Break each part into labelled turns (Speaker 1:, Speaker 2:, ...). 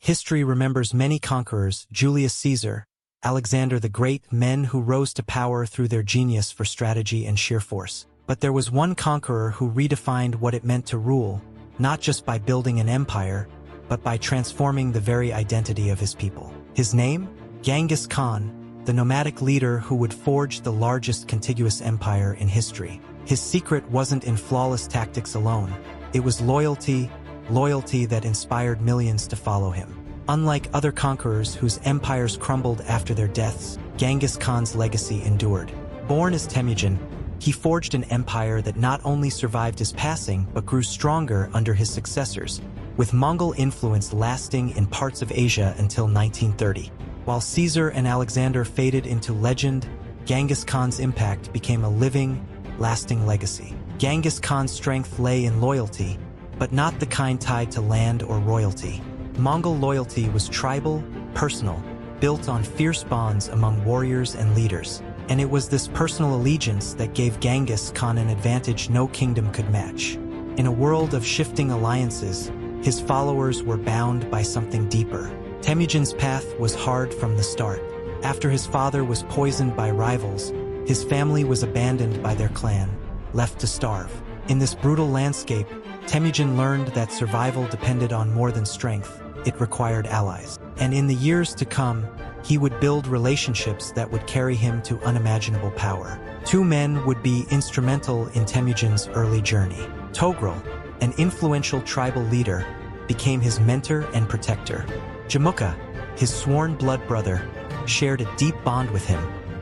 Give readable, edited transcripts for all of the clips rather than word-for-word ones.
Speaker 1: History remembers many conquerors: Julius Caesar, Alexander the Great, men who rose to power through their genius for strategy and sheer force. But there was one conqueror who redefined what it meant to rule, not just by building an empire, but by transforming the very identity of his people. His name? Genghis Khan, the nomadic leader who would forge the largest contiguous empire in history. His secret wasn't in flawless tactics alone. It was loyalty that inspired millions to follow him. Unlike other conquerors whose empires crumbled after their deaths, Genghis Khan's legacy endured. Born as Temujin, he forged an empire that not only survived his passing but grew stronger under his successors, with Mongol influence lasting in parts of Asia until 1930. While Caesar and Alexander faded into legend, Genghis Khan's impact became a living, lasting legacy. Genghis Khan's strength lay in loyalty, but not the kind tied to land or royalty. Mongol loyalty was tribal, personal, built on fierce bonds among warriors and leaders. And it was this personal allegiance that gave Genghis Khan an advantage no kingdom could match. In a world of shifting alliances, his followers were bound by something deeper. Temujin's path was hard from the start. After his father was poisoned by rivals, his family was abandoned by their clan, left to starve. In this brutal landscape, Temujin learned that survival depended on more than strength. It required allies. And in the years to come, he would build relationships that would carry him to unimaginable power. Two men would be instrumental in Temujin's early journey. Togrul, an influential tribal leader, became his mentor and protector. Jamukha, his sworn blood brother, shared a deep bond with him,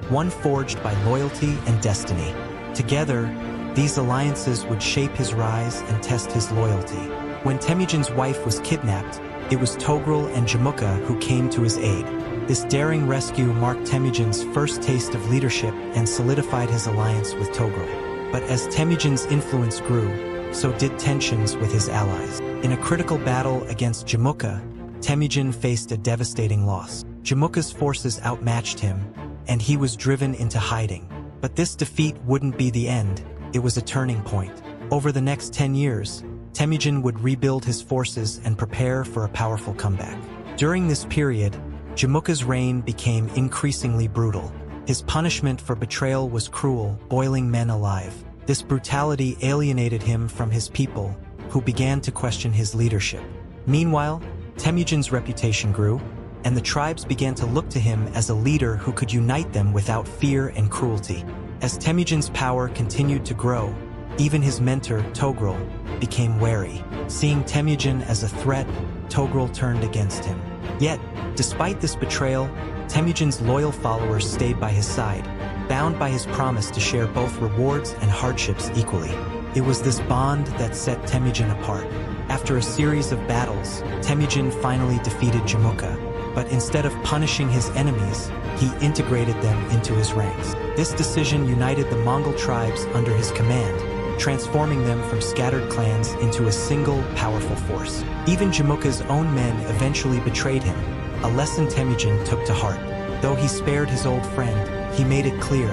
Speaker 1: one forged by loyalty and destiny. Together, these alliances would shape his rise and test his loyalty. When Temujin's wife was kidnapped, it was Togrul and Jamukha who came to his aid. This daring rescue marked Temujin's first taste of leadership and solidified his alliance with Togrul. But as Temujin's influence grew, so did tensions with his allies. In a critical battle against Jamukha, Temujin faced a devastating loss. Jamukha's forces outmatched him, and he was driven into hiding. But this defeat wouldn't be the end, it was a turning point. Over the next 10 years, Temujin would rebuild his forces and prepare for a powerful comeback. During this period, Jamukha's reign became increasingly brutal. His punishment for betrayal was cruel, boiling men alive. This brutality alienated him from his people, who began to question his leadership. Meanwhile, Temujin's reputation grew, and the tribes began to look to him as a leader who could unite them without fear and cruelty. As Temujin's power continued to grow, even his mentor, Togrul, became wary. Seeing Temujin as a threat, Togrul turned against him. Yet, despite this betrayal, Temujin's loyal followers stayed by his side, bound by his promise to share both rewards and hardships equally. It was this bond that set Temujin apart. After a series of battles, Temujin finally defeated Jamukha, but instead of punishing his enemies, he integrated them into his ranks. This decision united the Mongol tribes under his command, transforming them from scattered clans into a single, powerful force. Even Jamukha's own men eventually betrayed him, a lesson Temujin took to heart. Though he spared his old friend, he made it clear,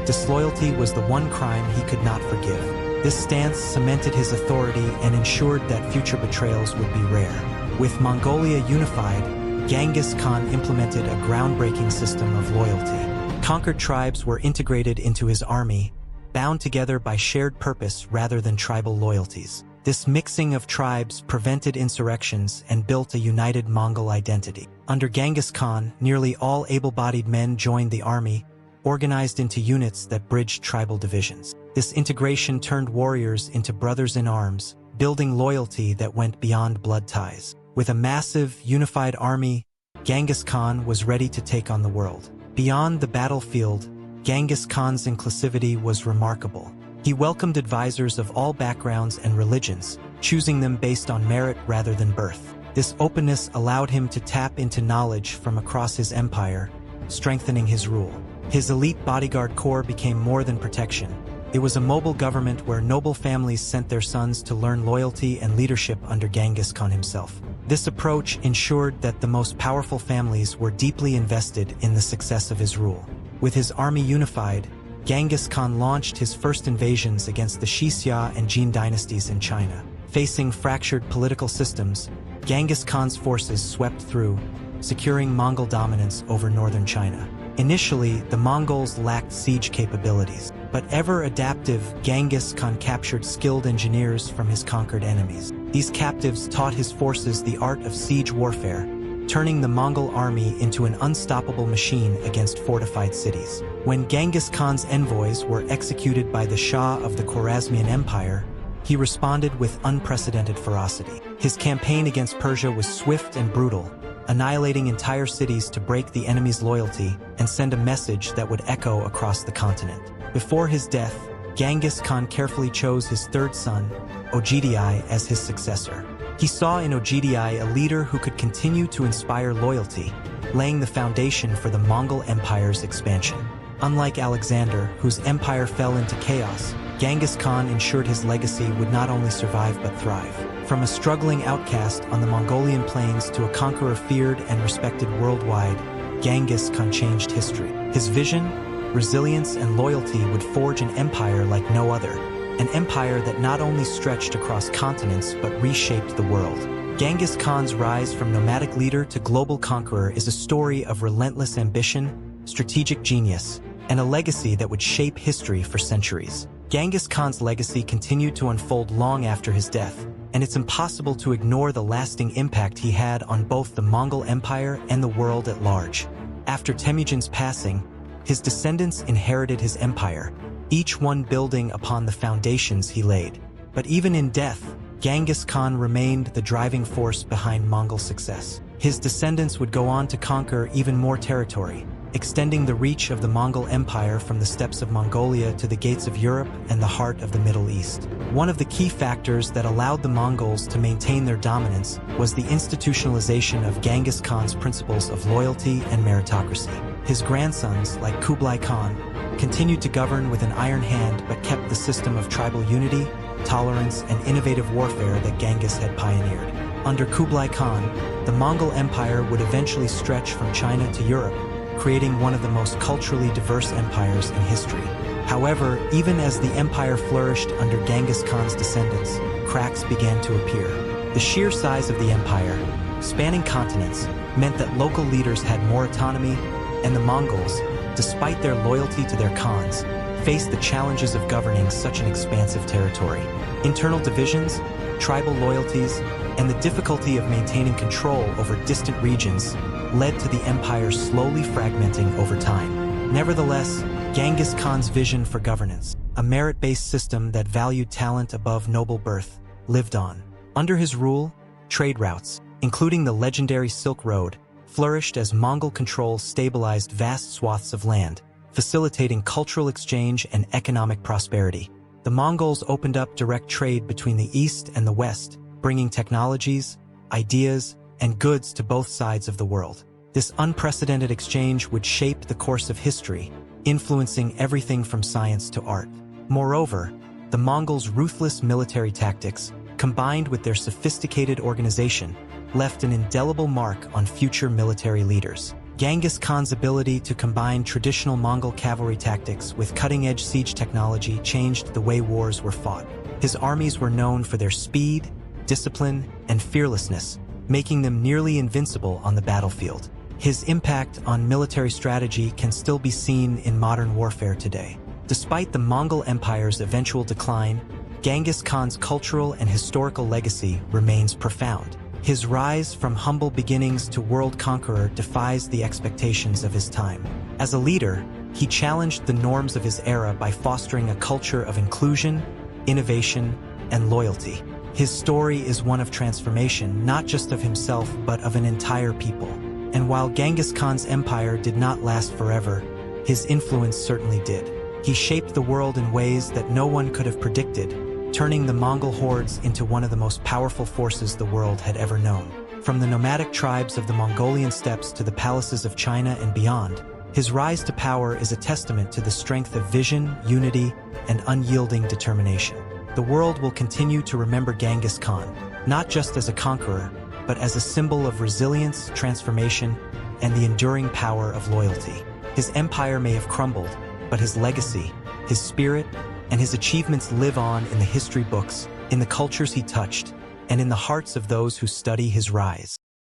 Speaker 1: disloyalty was the one crime he could not forgive. This stance cemented his authority and ensured that future betrayals would be rare. With Mongolia unified, Genghis Khan implemented a groundbreaking system of loyalty. Conquered tribes were integrated into his army, bound together by shared purpose rather than tribal loyalties. This mixing of tribes prevented insurrections and built a united Mongol identity. Under Genghis Khan, nearly all able-bodied men joined the army, organized into units that bridged tribal divisions. This integration turned warriors into brothers in arms, building loyalty that went beyond blood ties. With a massive, unified army, Genghis Khan was ready to take on the world. Beyond the battlefield, Genghis Khan's inclusivity was remarkable. He welcomed advisors of all backgrounds and religions, choosing them based on merit rather than birth. This openness allowed him to tap into knowledge from across his empire, strengthening his rule. His elite bodyguard corps became more than protection. It was a mobile government where noble families sent their sons to learn loyalty and leadership under Genghis Khan himself. This approach ensured that the most powerful families were deeply invested in the success of his rule. With his army unified, Genghis Khan launched his first invasions against the Xia and Jin dynasties in China. Facing fractured political systems, Genghis Khan's forces swept through, securing Mongol dominance over northern China. Initially, the Mongols lacked siege capabilities, but ever-adaptive Genghis Khan captured skilled engineers from his conquered enemies. These captives taught his forces the art of siege warfare, turning the Mongol army into an unstoppable machine against fortified cities. When Genghis Khan's envoys were executed by the Shah of the Khwarezmian Empire, he responded with unprecedented ferocity. His campaign against Persia was swift and brutal, annihilating entire cities to break the enemy's loyalty and send a message that would echo across the continent. Before his death, Genghis Khan carefully chose his third son, Ogedai, as his successor. He saw in Ogedai a leader who could continue to inspire loyalty, laying the foundation for the Mongol Empire's expansion. Unlike Alexander, whose empire fell into chaos, Genghis Khan ensured his legacy would not only survive but thrive. From a struggling outcast on the Mongolian plains to a conqueror feared and respected worldwide, Genghis Khan changed history. His vision, resilience, and loyalty would forge an empire like no other, an empire that not only stretched across continents but reshaped the world. Genghis Khan's rise from nomadic leader to global conqueror is a story of relentless ambition, strategic genius, and a legacy that would shape history for centuries. Genghis Khan's legacy continued to unfold long after his death, and it's impossible to ignore the lasting impact he had on both the Mongol Empire and the world at large. After Temujin's passing, his descendants inherited his empire, each one building upon the foundations he laid. But even in death, Genghis Khan remained the driving force behind Mongol success. His descendants would go on to conquer even more territory, extending the reach of the Mongol Empire from the steppes of Mongolia to the gates of Europe and the heart of the Middle East. One of the key factors that allowed the Mongols to maintain their dominance was the institutionalization of Genghis Khan's principles of loyalty and meritocracy. His grandsons, like Kublai Khan, continued to govern with an iron hand but kept the system of tribal unity, tolerance, and innovative warfare that Genghis had pioneered. Under Kublai Khan, the Mongol Empire would eventually stretch from China to Europe, creating one of the most culturally diverse empires in history. However, even as the empire flourished under Genghis Khan's descendants, cracks began to appear. The sheer size of the empire, spanning continents, meant that local leaders had more autonomy, and the Mongols, despite their loyalty to their Khans, faced the challenges of governing such an expansive territory. Internal divisions, tribal loyalties, and the difficulty of maintaining control over distant regions led to the empire slowly fragmenting over time. Nevertheless, Genghis Khan's vision for governance, a merit-based system that valued talent above noble birth, lived on. Under his rule, trade routes, including the legendary Silk Road, flourished as Mongol control stabilized vast swaths of land, facilitating cultural exchange and economic prosperity. The Mongols opened up direct trade between the East and the West, bringing technologies, ideas, and goods to both sides of the world. This unprecedented exchange would shape the course of history, influencing everything from science to art. Moreover, the Mongols' ruthless military tactics, combined with their sophisticated organization, left an indelible mark on future military leaders. Genghis Khan's ability to combine traditional Mongol cavalry tactics with cutting-edge siege technology changed the way wars were fought. His armies were known for their speed, discipline, and fearlessness, making them nearly invincible on the battlefield. His impact on military strategy can still be seen in modern warfare today. Despite the Mongol Empire's eventual decline, Genghis Khan's cultural and historical legacy remains profound. His rise from humble beginnings to world conqueror defies the expectations of his time. As a leader, he challenged the norms of his era by fostering a culture of inclusion, innovation, and loyalty. His story is one of transformation, not just of himself, but of an entire people. And while Genghis Khan's empire did not last forever, his influence certainly did. He shaped the world in ways that no one could have predicted, turning the Mongol hordes into one of the most powerful forces the world had ever known. From the nomadic tribes of the Mongolian steppes to the palaces of China and beyond, his rise to power is a testament to the strength of vision, unity, and unyielding determination. The world will continue to remember Genghis Khan, not just as a conqueror, but as a symbol of resilience, transformation, and the enduring power of loyalty. His empire may have crumbled, but his legacy, his spirit, and his achievements live on in the history books, in the cultures he touched, and in the hearts of those who study his rise.